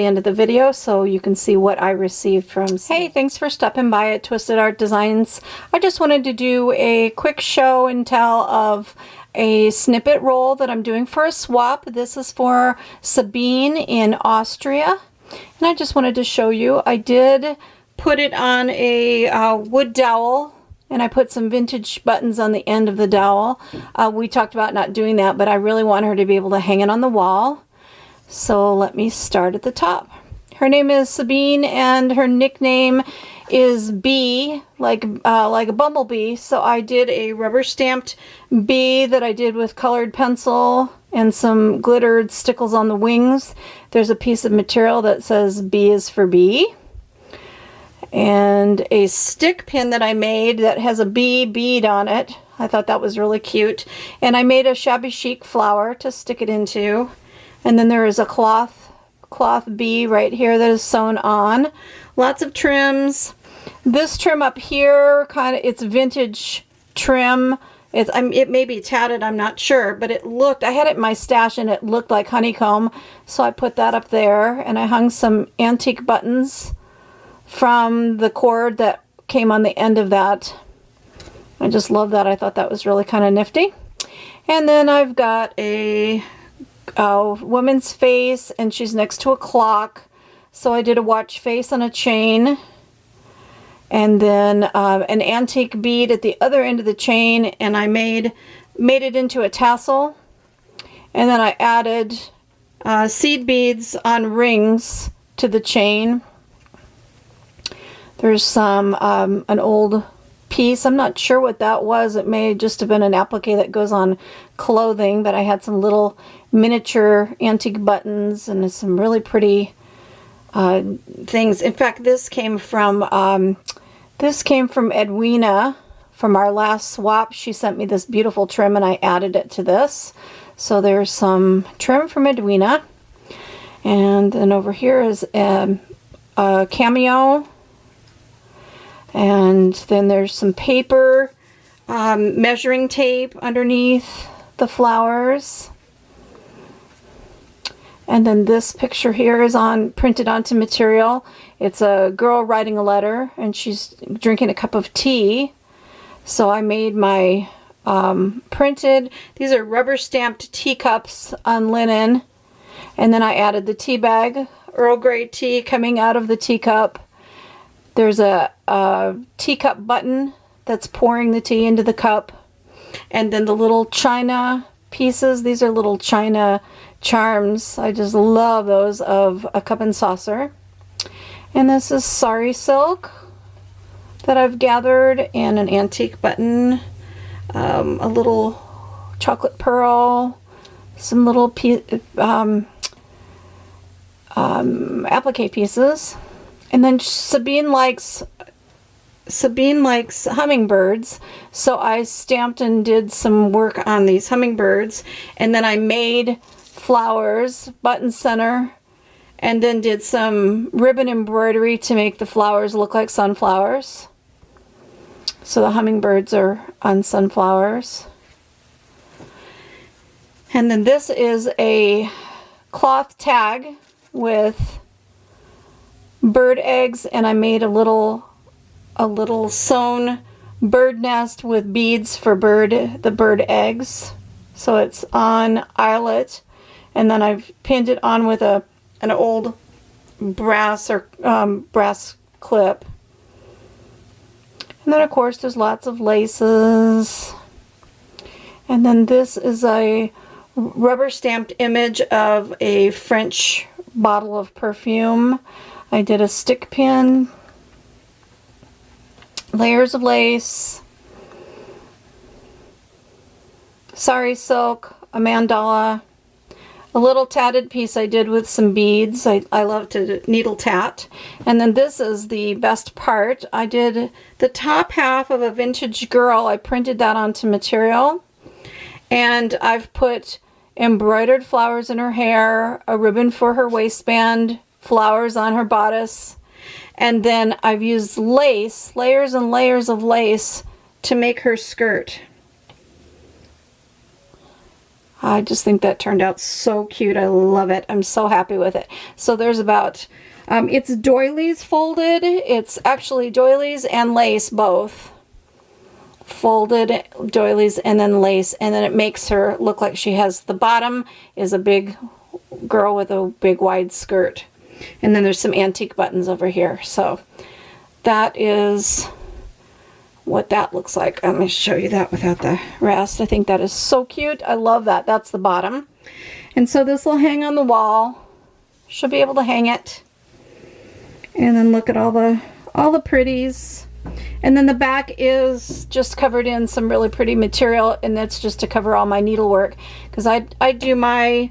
the end of the video so you can see what I received from. Hey, thanks for stopping by at Twisted Art Designs. I just wanted to do a quick show and tell of a snippet roll that I'm doing for a swap. This is for Sabine in Austria, and I just wanted to show you. I did put it on a wood dowel, and I put some vintage buttons on the end of the dowel. We talked about not doing that, but I really want her to be able to hang it on the wall. So let me start at the top. Her name is Sabine, and her nickname is Bee, like a bumblebee. So I did a rubber stamped bee that I did with colored pencil and some glittered stickles on the wings. There's a piece of material that says B is for bee. And a stick pin that I made that has a bee bead on it. I thought that was really cute. And I made a shabby chic flower to stick it into. And then there is a cloth bee right here that is sewn on. Lots of trims. This trim up here, it's vintage trim. It may be tatted, I'm not sure, but I had it in my stash and it looked like honeycomb. So I put that up there, and I hung some antique buttons from the cord that came on the end of that. I just love that. I thought that was really kind of nifty. And then I've got a woman's face, and she's next to a clock. So I did a watch face on a chain, and then an antique bead at the other end of the chain, and I made it into a tassel. And then I added seed beads on rings to the chain. There's some an old piece. I'm not sure what that was. It may just have been an applique that goes on clothing, but I had some little miniature antique buttons and some really pretty things. In fact, this came from Edwina from our last swap. She sent me this beautiful trim, and I added it to this. So there's some trim from Edwina, and then over here is a cameo. And then there's some paper, measuring tape underneath the flowers. And then this picture here is printed onto material. It's a girl writing a letter, and she's drinking a cup of tea. So I made my these are rubber stamped teacups on linen. And then I added the tea bag, Earl Grey tea coming out of the teacup. There's a teacup button that's pouring the tea into the cup. And then the little china pieces. These are little china charms. I just love those, of a cup and saucer. And this is sari silk that I've gathered, and an antique button, a little chocolate pearl, some little applique pieces. And then Sabine likes hummingbirds, so I stamped and did some work on these hummingbirds. And then I made flowers, button center, and then did some ribbon embroidery to make the flowers look like sunflowers. So the hummingbirds are on sunflowers. And then this is a cloth tag with bird eggs, and I made a little sewn bird nest with beads for the bird eggs. So it's on eyelet, and then I've pinned it on with an old brass clip. And then of course there's lots of laces. And then this is a rubber stamped image of a French bottle of perfume. I did a stick pin, layers of lace, sari silk, a mandala, a little tatted piece I did with some beads. I love to needle tat. And then this is the best part. I did the top half of a vintage girl. I printed that onto material, and I've put embroidered flowers in her hair, a ribbon for her waistband, flowers on her bodice, and then I've used lace, layers and layers of lace, to make her skirt. I just think that turned out so cute. I love it. I'm so happy with it. So there's about, it's doilies folded. It's actually doilies and lace both. Folded doilies and then lace, and then it makes her look like she has, the bottom is a big girl with a big wide skirt. And then there's some antique buttons over here. So that is what that looks like. Let me show you that without the rest. I think that is so cute. I love that. That's the bottom. And so this will hang on the wall. She'll be able to hang it. And then look at all the pretties. And then the back is just covered in some really pretty material, and that's just to cover all my needlework, because I do my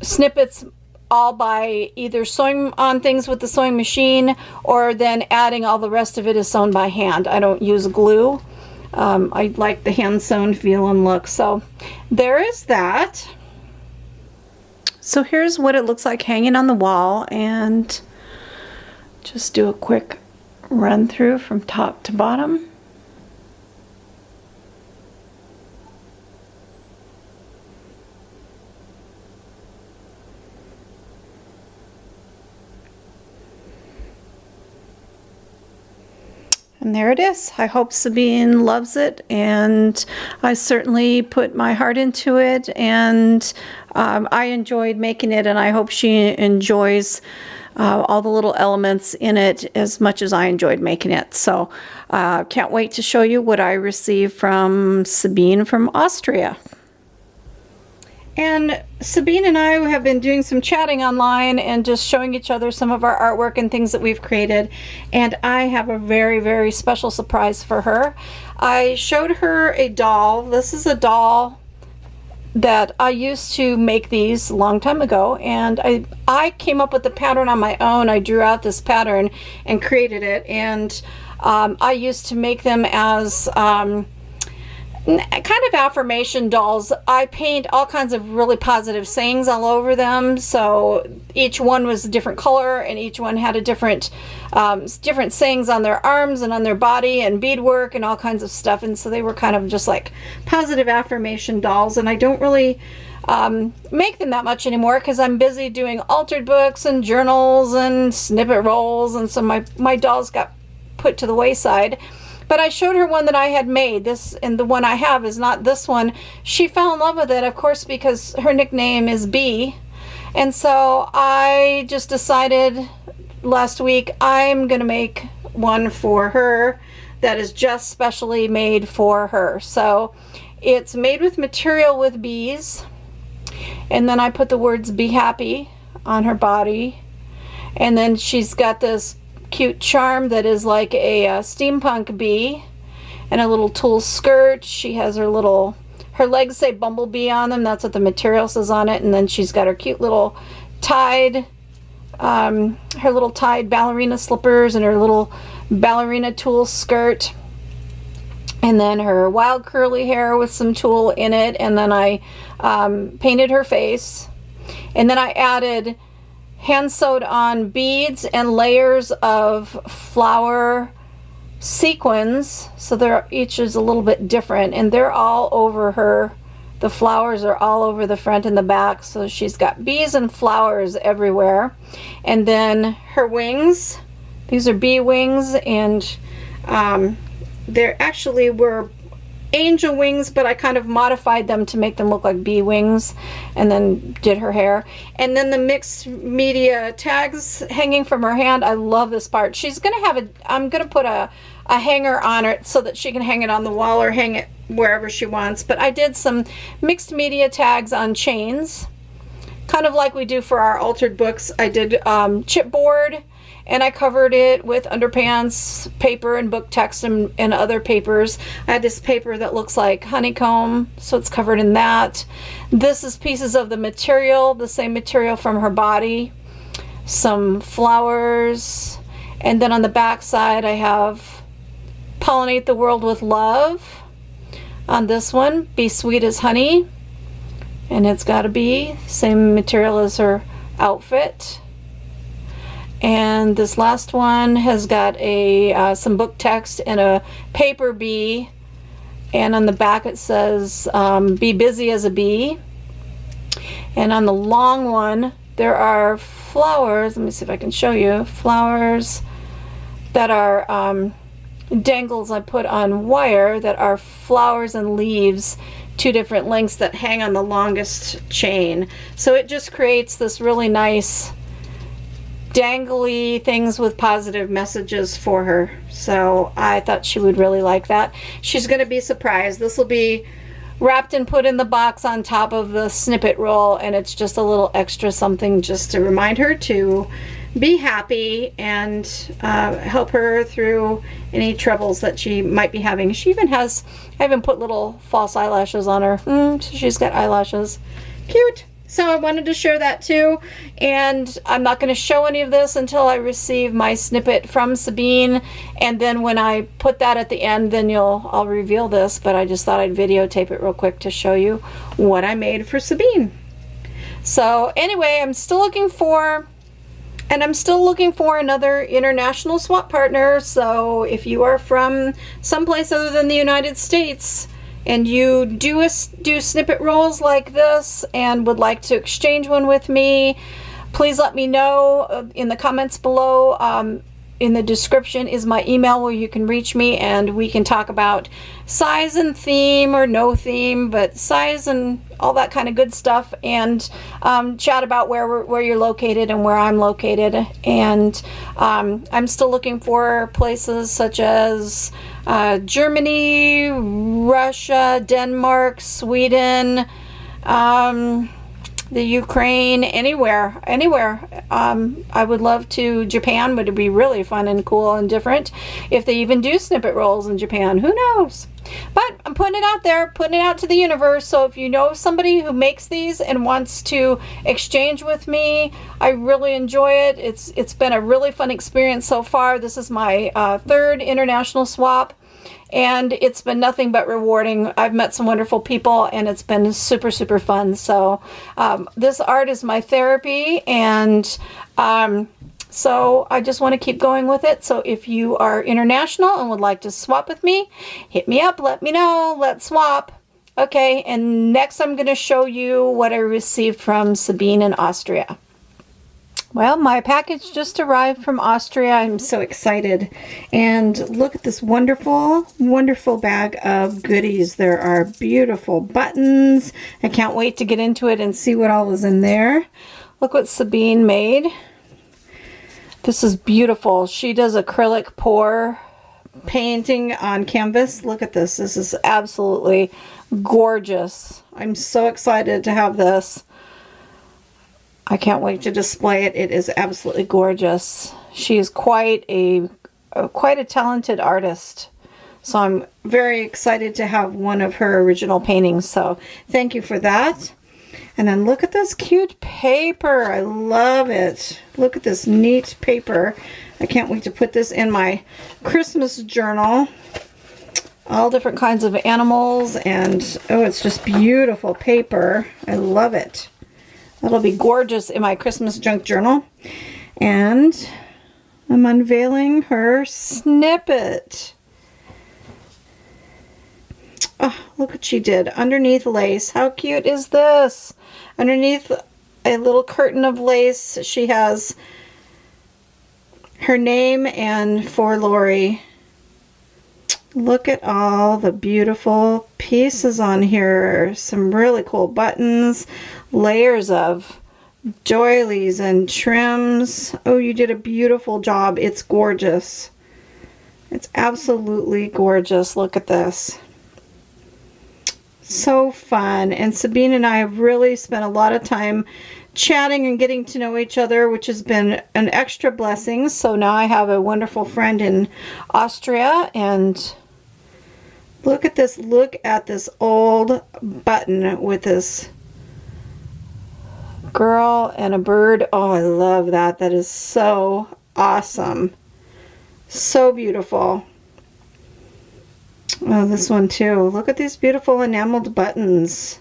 snippets all by either sewing on things with the sewing machine, or then adding all the rest of it is sewn by hand. I don't use glue. I like the hand sewn feel and look. So there is that. So here's what it looks like hanging on the wall, and just do a quick run through from top to bottom. And there it is. I hope Sabine loves it, and I certainly put my heart into it, and I enjoyed making it, and I hope she enjoys all the little elements in it as much as I enjoyed making it. So can't wait to show you what I received from Sabine from Austria. And Sabine and I have been doing some chatting online and just showing each other some of our artwork and things that we've created. And I have a very, very special surprise for her. I showed her a doll. This is a doll that I used to make these a long time ago, and I came up with the pattern on my own. I drew out this pattern and created it, and I used to make them as kind of affirmation dolls. I paint all kinds of really positive sayings all over them, so each one was a different color, and each one had a different sayings on their arms and on their body, and beadwork and all kinds of stuff. And so they were kind of just like positive affirmation dolls, and I don't really make them that much anymore because I'm busy doing altered books and journals and snippet rolls, and so my dolls got put to the wayside. But I showed her one that I had made. This, and the one I have is not this one. She fell in love with it, of course, because her nickname is Bee. And so I just decided last week I'm going to make one for her that is just specially made for her. So it's made with material with bees. And then I put the words "Be Happy" on her body. And then she's got this cute charm that is like a steampunk bee, and a little tulle skirt. She has her legs say Bumblebee on them. That's what the material says on it. And then she's got her cute little tied ballerina slippers and her little ballerina tulle skirt, and then her wild curly hair with some tulle in it. And then I painted her face, and then I added hand sewed on beads and layers of flower sequins, so they're each is a little bit different, and they're all over her. The flowers are all over the front and the back, so she's got bees and flowers everywhere. And then her wings, these are bee wings, and there actually were angel wings, but I kind of modified them to make them look like bee wings, and then did her hair. And then the mixed media tags hanging from her hand. I love this part. She's gonna have I'm gonna put a hanger on it so that she can hang it on the wall or hang it wherever she wants. But I did some mixed media tags on chains, kind of like we do for our altered books. I did chipboard, and I covered it with underpants paper and book text and other papers. I had this paper that looks like honeycomb, so it's covered in that. This is pieces of the material, the same material from her body, some flowers, and then on the back side I have "Pollinate the World with Love." On this one, "Be Sweet as Honey," and it's got a bee, same material as her outfit. And this last one has got some book text and a paper bee, And on the back it says, be busy as a bee. And on the long one, there are flowers. Let me see if I can show you. Flowers that are dangles I put on wire that are flowers and leaves, 2 different lengths that hang on the longest chain. So it just creates this really nice dangly things with positive messages for her. So I thought she would really like that. She's going to be surprised. This will be wrapped and put in the box on top of the Snippet roll, and it's just a little extra something just to remind her to be happy and help her through any troubles that she might be having. She even has, I even put little false eyelashes on her. So she's got eyelashes. Cute. So I wanted to share that too, and I'm not going to show any of this until I receive my Snippet from Sabine, and then when I put that at the end, then I'll reveal this, but I just thought I'd videotape it real quick to show you what I made for Sabine. So anyway, I'm still looking for another international swap partner. So if you are from someplace other than the United States, and you do Snippet rolls like this and would like to exchange one with me, please let me know in the comments below. In the description is my email where you can reach me, and we can talk about size and theme, or no theme, but size and all that kind of good stuff, and chat about where you're located and where I'm located. And I'm still looking for places such as Germany, Russia, Denmark, Sweden, the Ukraine, anywhere. I would love to. Japan would be really fun and cool and different if they even do Snippet rolls in Japan. Who knows? But I'm putting it out there, putting it out to the universe. So if you know somebody who makes these and wants to exchange with me, I really enjoy it. It's been a really fun experience so far. This is my 3rd international swap, and it's been nothing but rewarding. I've met some wonderful people, and it's been super, super fun. So this art is my therapy, and so I just want to keep going with it. So if you are international and would like to swap with me, hit me up, let me know, let's swap. Okay, and next I'm going to show you what I received from Sabine in Austria. Well, my package just arrived from Austria. I'm so excited. And look at this wonderful, wonderful bag of goodies. There are beautiful buttons. I can't wait to get into it and see what all is in there. Look what Sabine made. This is beautiful. She does acrylic pour painting on canvas. Look at this. This is absolutely gorgeous. I'm so excited to have this. I can't wait to display it. It is absolutely gorgeous. She is quite a talented artist. So I'm very excited to have one of her original paintings. So thank you for that. And then look at this cute paper. I love it. Look at this neat paper. I can't wait to put this in my Christmas journal. All different kinds of animals, and oh, it's just beautiful paper. I love it. That'll be gorgeous in my Christmas junk journal. And I'm unveiling her Snippet. Oh, look what she did. Underneath lace. How cute is this? Underneath a little curtain of lace, she has her name and for Lori. Look at all the beautiful pieces on here. Some really cool buttons, layers of doilies and trims. Oh, you did a beautiful job. It's gorgeous. It's absolutely gorgeous. Look at this. So fun. And Sabine and I have really spent a lot of time chatting and getting to know each other, which has been an extra blessing. So now I have a wonderful friend in Austria, and look at this. Look at this old button with this girl and a bird. Oh, I love that. That is so awesome. So beautiful. Oh, this one too. Look at these beautiful enameled buttons.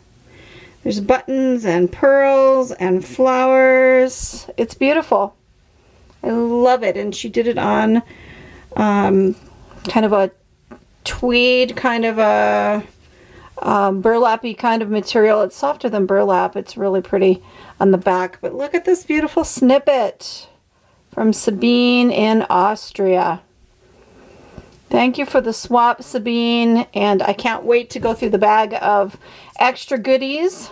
There's buttons and pearls and flowers. It's beautiful. I love it. And she did it on kind of a tweed kind of a burlappy kind of material. It's softer than burlap. It's really pretty on the back. But look at this beautiful snippet from Sabine in Austria. Thank you for the swap, Sabine, and I can't wait to go through the bag of extra goodies.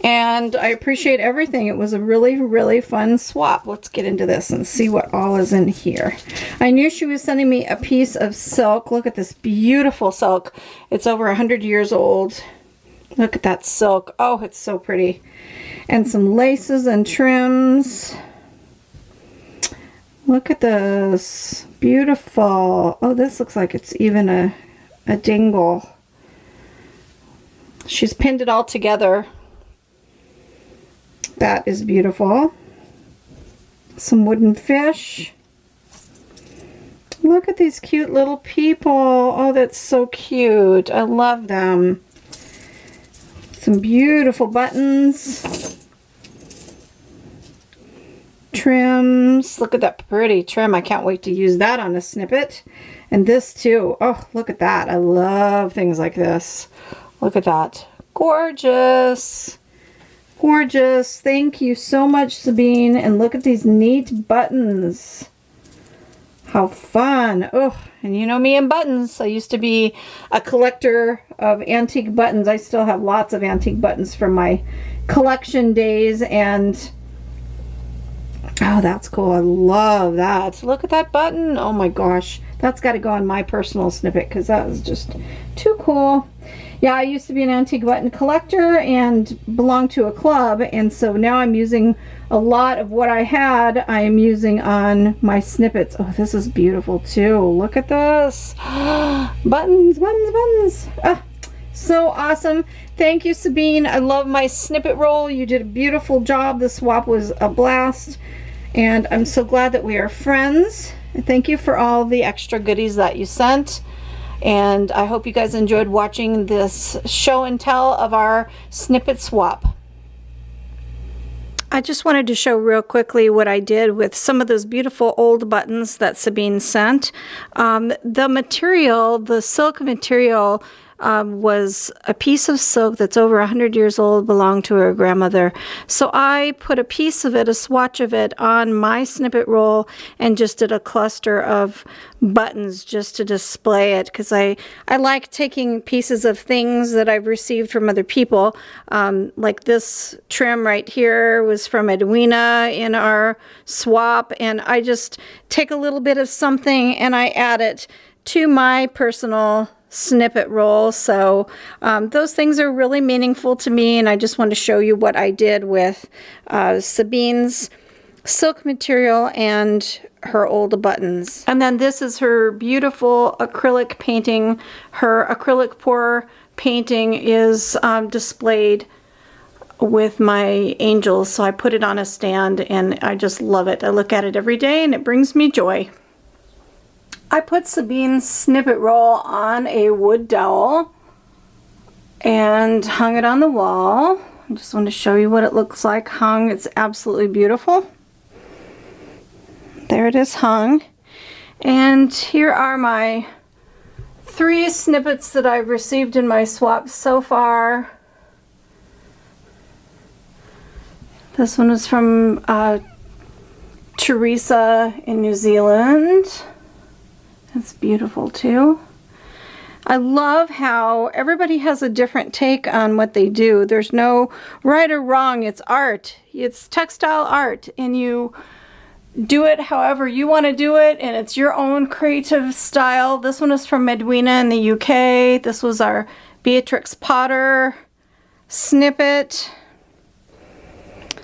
And I appreciate everything. It was a really, really fun swap. Let's get into this and see what all is in here. I knew she was sending me a piece of silk. Look at this beautiful silk. It's over 100 years old. Look at that silk. Oh, it's so pretty. And some laces and trims. Look at this. Beautiful. Oh, this looks like it's even a dingle. She's pinned it all together. That is beautiful. Some wooden fish. Look at these cute little people. Oh, that's so cute. I love them. Some beautiful buttons. Trims. Look at that pretty trim. I can't wait to use that on a snippet. And this too. Oh, look at that. I love things like this. Look at that. Gorgeous. Gorgeous. Thank you so much, Sabine. And look at these neat buttons. How fun. Oh, and you know me and buttons. I used to be a collector of antique buttons. I still have lots of antique buttons from my collection days, and oh, that's cool. I love that. Look at that button. Oh my gosh. That's got to go on my personal snippet because that was just too cool. Yeah, I used to be an antique button collector and belonged to a club, and so now I'm using a lot of what I had. I am using on my snippets. Oh, this is beautiful too. Look at this. Buttons, buttons, buttons. Ah, so awesome. Thank you, Sabine. I love my snippet roll. You did a beautiful job. The swap was a blast, and I'm so glad that we are friends. And thank you for all the extra goodies that you sent. And I hope you guys enjoyed watching this show and tell of our snippet swap. I just wanted to show real quickly what I did with some of those beautiful old buttons that Sabine sent. The material, the silk material, was a piece of silk that's over 100 years old, belonged to her grandmother. So I put a piece of it, a swatch of it, on my snippet roll and just did a cluster of buttons just to display it, because I like taking pieces of things that I've received from other people. Like this trim right here was from Edwina in our swap, and I just take a little bit of something and I add it to my personal snippet roll. So those things are really meaningful to me, and I just want to show you what I did with Sabine's silk material and her old buttons. And then this is her beautiful acrylic painting. Her acrylic pour painting is displayed with my angels, so I put it on a stand and I just love it. I look at it every day and it brings me joy. I put Sabine's snippet roll on a wood dowel and hung it on the wall. I just want to show you what it looks like hung. It's absolutely beautiful. There it is hung. And here are my 3 snippets that I've received in my swap so far. This one is from Teresa in New Zealand. It's beautiful too. I love how everybody has a different take on what they do. There's no right or wrong. It's art. It's textile art, and you do it however you want to do it, and it's your own creative style. This one is from Edwina in the UK. This was our Beatrix Potter snippet.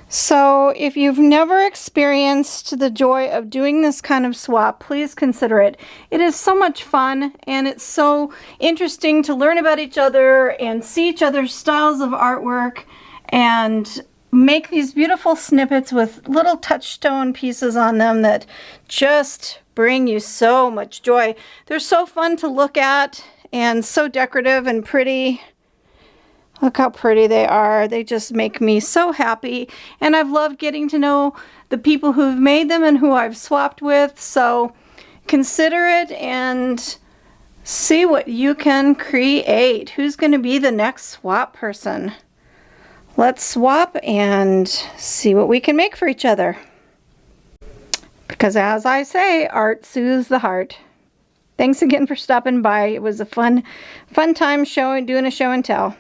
So if you've never experienced the joy of doing this kind of swap, please consider it. It is so much fun, and it's so interesting to learn about each other and see each other's styles of artwork and make these beautiful snippets with little touchstone pieces on them that just bring you so much joy. They're so fun to look at and so decorative and pretty. Look how pretty they are. They just make me so happy. And I've loved getting to know the people who've made them and who I've swapped with. So consider it, and See what you can create. Who's going to be the next swap person? Let's swap and see what we can make for each other. Because as I say, art soothes the heart. Thanks again for stopping by. It was a fun time doing a show and tell.